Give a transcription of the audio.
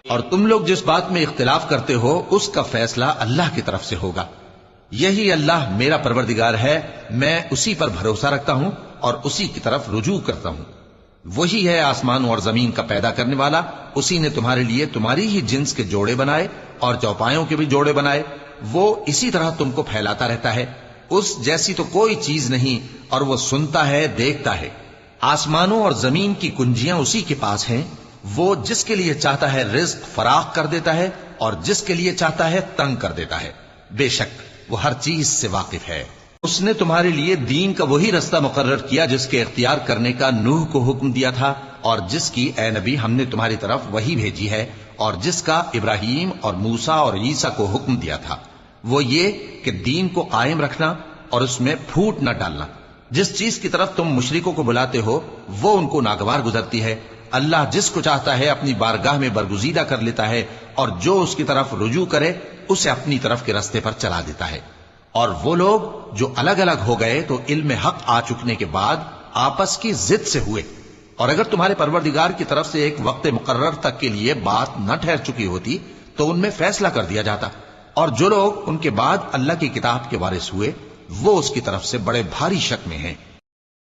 اور تم لوگ جس بات میں اختلاف کرتے ہو اس کا فیصلہ اللہ کی طرف سے ہوگا. یہی اللہ میرا پروردگار ہے، میں اسی پر بھروسہ رکھتا ہوں اور اسی کی طرف رجوع کرتا ہوں. وہی ہے آسمانوں اور زمین کا پیدا کرنے والا، اسی نے تمہارے لیے تمہاری ہی جنس کے جوڑے بنائے اور چوپایوں کے بھی جوڑے بنائے. وہ اسی طرح تم کو پھیلاتا رہتا ہے، اس جیسی تو کوئی چیز نہیں، اور وہ سنتا ہے، دیکھتا ہے. آسمانوں اور زمین کی کنجیاں اسی کے پاس ہیں. وہ جس کے لیے چاہتا ہے رزق فراخ کر دیتا ہے اور جس کے لیے چاہتا ہے تنگ کر دیتا ہے. بے شک وہ ہر چیز سے واقف ہے. اس نے تمہارے لیے دین کا وہی رستہ مقرر کیا جس کے اختیار کرنے کا نوح کو حکم دیا تھا، اور جس کی اے نبی ہم نے تمہاری طرف وہی بھیجی ہے، اور جس کا ابراہیم اور موسیٰ اور عیسیٰ کو حکم دیا تھا. وہ یہ کہ دین کو قائم رکھنا اور اس میں پھوٹ نہ ڈالنا. جس چیز کی طرف تم مشرکوں کو بلاتے ہو وہ ان کو ناگوار گزرتی ہے. اللہ جس کو چاہتا ہے اپنی بارگاہ میں برگزیدہ کر لیتا ہے، اور جو اس کی طرف رجوع کرے اسے اپنی طرف کے رستے پر چلا دیتا ہے. اور وہ لوگ جو الگ الگ ہو گئے تو علم حق آ چکنے کے بعد آپس کی ضد سے ہوئے. اور اگر تمہارے پروردگار کی طرف سے ایک وقت مقرر تک کے لیے بات نہ ٹھہر چکی ہوتی تو ان میں فیصلہ کر دیا جاتا. اور جو لوگ ان کے بعد اللہ کی کتاب کے وارث ہوئے وہ اس کی طرف سے بڑے بھاری شک میں ہیں.